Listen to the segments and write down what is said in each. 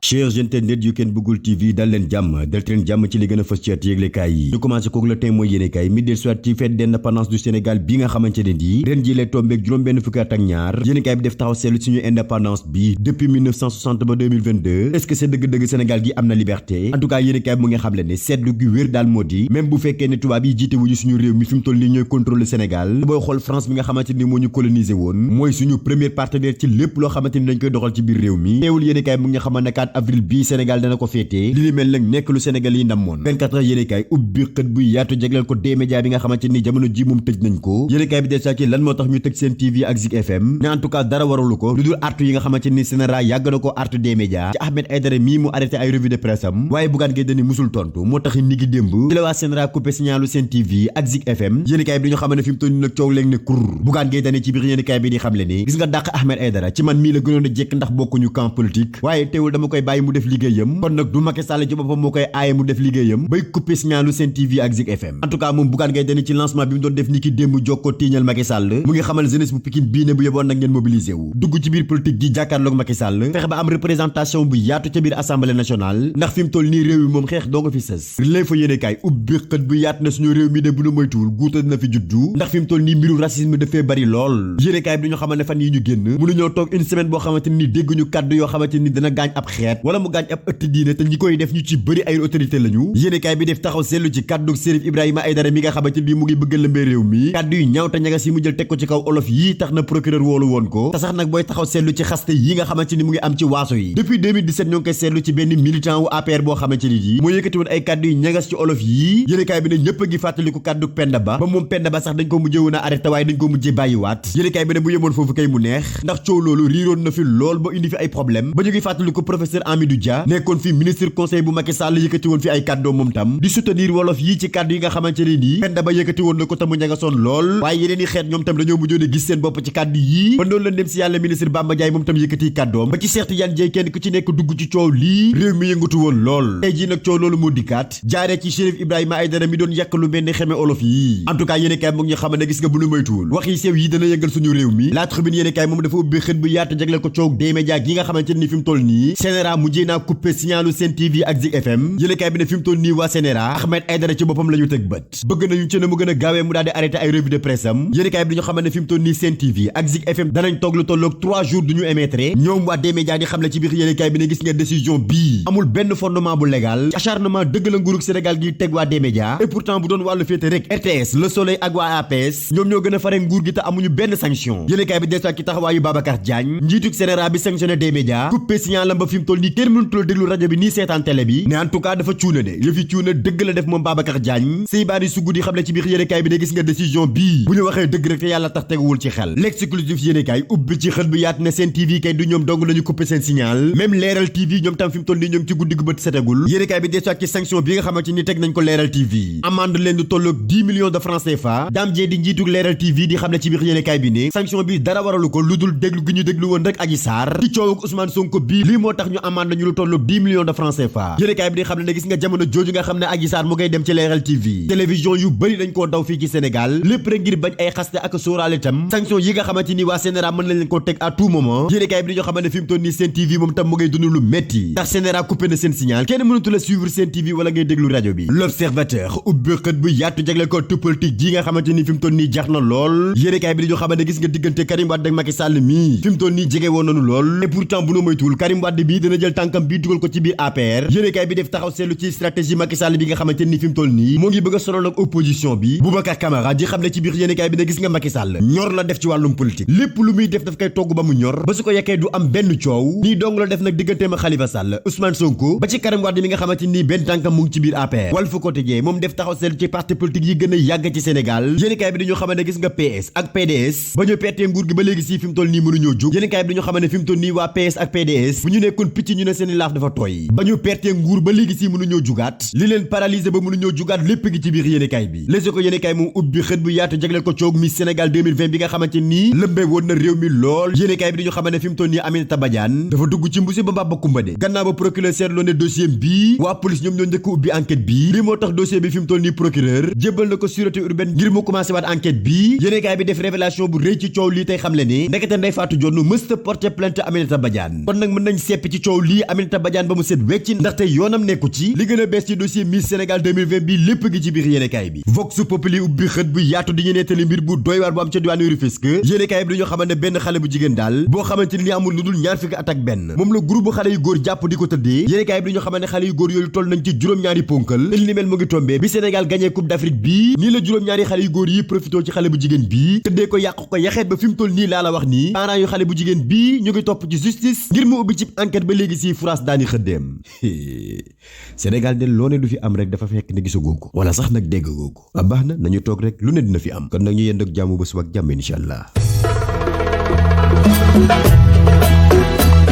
chers internet yu kenn bëggul TV dal leen jàmm ci li gën a fës ci yëglekaay yi ñu commencé kook Le Témoin yéenekaay mi del soit ci fête d'indépendance du Sénégal bi nga xamante ne di ren ji lay tombeek juróom-benn fukki at ak ñaar yéenekaay bi def taxaw seetlu suñu indépendance bi depuis 1960 ba 2022 est-ce que c'est dëgg-dëgg Sénégal gi am na liberté en tout cas yéenekaay bi mu ngi xamle ne seetlu gi wér daal moo di même bu fekkee ne tubaab yi jiite wuñu suñu réew mi fi mu toll nii ñooy contrôler Sénégal booy xool France mi nga xamante ni moo ñu colonisé woon mooy suñu premier partenaire ci lépp loo xamante ni dañ koy doxal ci biir réew mi teewul yéenekaay mu ngi xamal ne 4 avril bii Sénégal dana ko féetee li mel nag nekk lu Sénégal yi namoon 24 heures yéenekaay ubbi xët bu yaatu jagleel ko D-Média bi nga xamante ni jamono ji moom tëj nañ ko yéenekaay bi déjà ci lan moo tax ñu tëj seen TV ak Zik FM ne en tout cas dara waralu ko lu dul artu yi nga xamante ni Sénéra yàgg na ko artu D-Média ci Ahmed Aïdara mii mu arrêté ay revue de presse am waaye Bougane Gueye Dany musul tontu moo tax ni gi démb ci la waa Sénéra coupé signalu seen TV ak Zik FM yéenekaay bi dañu xamal ne fi mu toll nii nag coow léegi ne kur Bougane Gueye Dany ci biir yéenekaay bi di xamle ni gis nga dàq Ahmed Aïdara ci man mii la gënoon a jekk ndax bokkuñu camp politique waaye teewul dama koy bàyyi mu def liggéeyam kon nag du Macky Sall ci boppam moo koy aaye mu def liggéeyam bay coupé signalu seen TV ak Zik FM en tout cas moom Bougane Gueye Dany ci lancement bi mu doon def ni ki démb jokkoo tiiñal Macky Sall mu ngi xamal jeunesse bu Pikine bii ne bu yeboon nag ngeen mobilisé wu dugg ci biir politique gi jàkkaarloog Macky Sall fexe ba am représentation bu yaatu ca biir assemblée nationale ndax fi mu toll nii réew mi moom xeex doo nga fi sës lay fa yéenekaay ubbi xët bu yaatu na suñu réew mi de bu nu moytuwul guuta dina fi juddu ndax fi mu toll nii mbiru racisme dafee bari lool yéenekaay bi dañu xamal ne fan yi ñu génn mënuñoo toog une semaine boo xamante ni dégguñu kàddu yoo xamante ni dana gaañ ab xeet wala mu gaañ ab ëtt diine te ñi koy def ñu ci bëri ay autorité lañu yéenekaay bi def taxaw seetlu ci kàddu Chérif Ibrahima Aïdara mi nga xamante ni mu ngi bëgg lëmbee réew mi kàddu yu ñaaw te ñagas yi mu jël teg ko ci kaw olof yii tax na procureur woolu woon ko te sax nag booy taxaw seetlu ci xaste yi nga xamante ni mu ngi am ci waaso yi depuis 2017 ñoo ngi koy seetlu ci benn militant wu APR boo xamante ni yi moo yëkkati woon ay kàddu yu ñagas ci olof yii yéenekaay bi ne ñëpp a ngi fàttaliku kàddu Penda Ba moom Penda Ba sax dañ ko mujjee woon a arrêté waaye dañ ko mujjee bàyyiwaat yéenekaay bi ne bu yemoon foofu kay mu neex ndax coow loolu riiroon na fi lool ba indi fi ay problème ba ñu ngi fàttaliku professeur Amidou Dia nekkoon fi ministre conseil bu Macky Sall yëkkati woon fi ay kàddoo moom tam di soutenir wolof yii ci kàddu yi nga xamante ne nii Penda Ba yëkkati woon na ko tamu ñagasoon lool waaye yeneen i xeet ñoom tam dañoo mujjoon a gis seen bopp ci kàddu yii ba noonu la dem si yàlla ministre Bamba Ndiaye moom tam yëkkati kàddoom ba ci Cheikh Tidiane Dièye kenn ku ci nekk dugg ci coow lii réew mi yëngatu woon lool tey jii nag coow loolu moo dikkaat jaaree ci Chérif Ibrahima Aïdara mi doon yàq lu mel ni xeme olof yi en tout cas yéene kaay mu ngi xam ne gis nga bu nu moytuwul wax yi sew yi dana yëngal suñu réew mi La Tribune yéene kaay moom dafa ubbi xët bu yaatu jagleel ko coow D-Média gi nga xamante ni fi mu toll nii Sénéra mujjee naa coupé signalu Sen TV ak Zik FM yéene kaay bi ne fi mu toll nii waa Sénéra Ahmed Aïdara ci boppam la ñu teg bët bëgg nañu ci ne mu gën a gaawee mu daal di arrêté ay revue de presse am yéene kaay bi dañu xamal ne fi mu toll nii Sen TV ak Zik FM danañ toog lu tolloog 3 jours duñu émettre ñoom waa D-Média di xam le ci biir yéene kaay bi ne gis nga décision bii amul benn fondement bu légal acharnement dëgg la nguurug Sénégal gi teg waa D-Média et pourtant bu doon wàllu féete rek RTS Le Soleil ak waa APS ñoom ñoo gën a fare nguur gi te amuñu benn sanction yéene kaay bi desuwaat ci taxawaayu Babacar Diagne njiitug Sénéra bi sanctionné D-Média coupé signalam ba fi mu toll nii kenn mënutul déglu rajo bi nii seetaan télé bi ne en tout cas dafa cuuna de yëfi cuuna dëgg la def moom Babacar Diagne say baari sugg di xam le ci biir yéene kaay bi ne gis nga décision bii bu ñu waxee dëgg rek te yàlla tax teguwul ci xel l'exclusif yéene kaay ubbi ci xel bi yaat ne seen TV kay du ñoom dong lañu coupé seen signal même Leeral TV ñoom tam fi mu toll nii ñoom ci guddi gu bët setegul yéene kaay bi desuwaat ci sanction bi nga xamante ni teg nañ ko Leeral TV amende leen du tolloog 10 millions de francs CFA Dame Dieye di njiitug Leeral TV di xam le ci biir yéene kaay bi ne sanction bi dara waralu ko lu dul déglu gi ñu déglu woon rek Adji Sarr ci coowuk Ousmane Sonko bii lii moo tax ñu amande ñu lu tolloog 10 millions de francs CFA yéene kaay bi di xam ne gis nga jamono jooju nga xam ne Adji Sarr mu ngay dem ci Leeral TV télévision yu bëri dañ koo daw fii ci Sénégal lépp rek ngir bañ ay xaste ak sóoraale tam sanction yi nga xamante ni waa Sénéra mën nañ leen koo teg à tout moment yéene kaay bi dañoo xamante ne fi mu toll nii Sen TV moom tam mu ngay dund lu metti ndax Sénéra coupé na seen signal kenn mënatu la suivre Sen TV wala ngay déglu rajo bi L'Observateur ubbi xët bu yaatu jagleel ko tout politique ji nga xamante ni fi mu toll nii jax na lool yéene kaay bi dañoo xamante ne gis nga diggante Karim Wade ak Macky Sall mii fi mu toll nii jege woon nañu lool et pourtant bu nu moytuwul Karim Wade bii dana jël tànkam bii dugal ko ci biir APR yéene kaay bi def taxaw seetlu ci stratégie Macky Sall bi nga xamante ni fi mu toll nii moo ngi bëgg a sonal ak opposition bi Boubacar Camara di xam ne ci biir yéene kaay bi ne gis nga Macky Sall ñor la def ci wàllum politique lépp lu muy def daf koy togg ba mu ñor ba su ko yekkee du am benn coow nii dong la def nag digganteem ak Khalifa Sall Ousmane Sonko ba ci Karim Wade mi nga xamante ni benn tànkam mu ngi ci biir APR Walf Quotidien moom def taxaw seetlu ci parti politique yi gën a yàgg ci Sénégal yéene kaay bi dañoo xamante ne gis nga PS ak PDS ba ñu pertee nguur gi ba léegi si fi mu toll nii mënuñoo jóg yéene kaay bi dañoo xamante ne fi mu toll nii waa PS ak PDS bu ñu nekkoon picc ñu ne seeni laaf dafa tooy ba ñu pertee nguur ba léegi si mënuñoo jugaat li leen paralysé ba mënuñoo jugaat lépp gi ci biir yéene kaay bi Les Échos yéene kaay moom ubbi xët bu yaatu jagleel ko coog Miss Sénégal 2020 bi nga xamante nii lëmbee woon na réew mi lool yéene kaay bi dañu xamante ne fi mu toll nii Aminata Badiane dafa dugg ci mbusi ba mbaa kumba de gannaaw ba procureur seetloo ne dossier bii waa police ñoom ñoo njëkk ubbi enquête bi li moo tax dossier bi fi mu toll nii procureur jébbal na ko sûreté urbaine ngir mu commencé waat enquête bi yéene kaay bi def révélation bu rëy ci coow lii tey xam le ne ndekete Ndeye Fatou Dione mësta porter plainte Aminata Badiane kon nag mën nañ seppi ci coow coow lii Aminata Badiane ba mu set wecci ndaxte yoonam nekku ci li gën a bees ci dossier Miss Sénégal 2020 bi lépp gi ci biir yéenekaay bi Vox Populi ubbi xët bu yaatu di ñu nettali mbir bu doy waar bu am ca diwaanu Rufisque yéenekaay bi dañoo xamante ne benn xale bu jigéen daal boo xamante ni amul lu dul ñaar fukki at ak benn moom la groupe bu xale yu góor jàpp di ko tëddee yéenekaay bi dañoo xamante ne xale yu góor yooyu toll nañ ci juróom-ñaari ponkal li mel mu ngi tombé bi Sénégal gagné coupe d'Afrique bi nii la juróom-ñaari xale yu góor yi profité ci xale bu jigéen bi tëddee ko yàq ko yaxeet ba fi mu toll nii laa la wax nii parents yu xale bu jigéen bi ñu ngi topp ci justice ngir mu ubbi ci enquête ba léegi si France daani xëddeem Sénégal de loo ne du fi am rek dafa fekk ne gisagoo ko wala sax nag déggagoo ko a baax na nañu toog rek lu ne dina fi am kon nag ñu yend ak jàmm ba suba ak jàmm incha allah.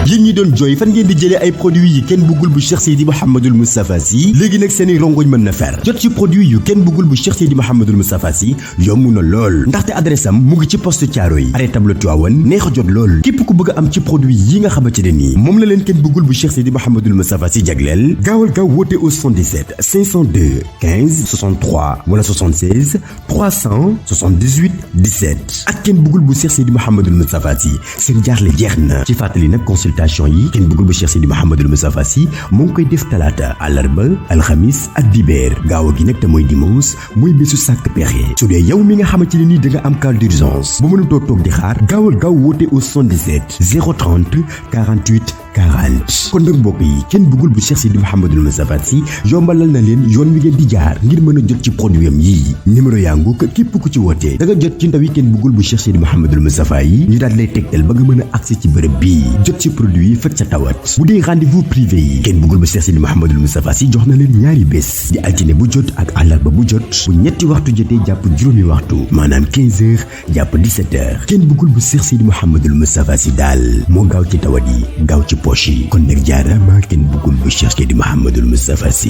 yéen ñi doon jooy fan ngeen di jëlee ay produits yi kenn bëggul bu Cheikh Seydi Mouhamadul Moustapha Sy léegi nag seeni rongoñ mën na fer jot ci produit yu kenn bëggul bu Cheikh Seydi Mouhamadul Moustapha Sy yomb na lool ndaxte adresse am mu ngi ci poste Thiaroye arrêt tableau Tivaouane neex a jot lool képp ku bëgg a am ci produit yi nga xamante ne nii moom la leen kenn bëggul bu Cheikh Seydi Mouhamadul Moustapha Sy jagleel gaawal gaaw woote au 77 502 15 63 wala 76 378 17 ak kenn bëggul bu Cheikh Seydi Mouhamadul Moustapha Sy seen jaaxle jeex na ci fàttali nag consultation yi kenn bëggul bu Cheikh Seydi Mouhamadul Moustapha Sy moo ngi koy def talaata àllarba alxamis ak dibeer gaaw gi nag te mooy dimanche mooy bésu sàkk pexe su dee yow mi nga xamante ne nii da nga am cas d'urgence bu mënutoo toog di xaar gaawal gaaw woote au 77 030 48 40 kon nag mbokk yi kenn bëggul bu Cheikh Seydi Mouhamadul Moustapha Sy yombalal na leen yoon wi ngeen di jaar ngir mën a jot ci produit am yii numéro yaa ngu képp ku ci wootee da nga jot ci ndaw yi kenn bëggul bu Cheikh Seydi Mouhamadul Moustapha yi ñu daal lay tegtal ba nga mën a accès ci bërëb bii jot ci produit yi faj sa tawat bu dee rendez-vous privé yi kenn bëggul bu Cheikh Seydi Mouhamadul Moustapha Sy jox na leen ñaari bés di altine bu jot ak àllarba bu jot bu ñetti waxtu jotee jàpp juróomi waxtu maanaam 15 heures jàpp 17 heures kenn bëggul bu Cheikh Seydi Mouhamadul Moustapha Sy daal moo gaaw ci tawat yi gaaw ci poche yi kon nag jaarama kenn bëggul bu Cheikh Seydi Mouhamadul Moustapha Sy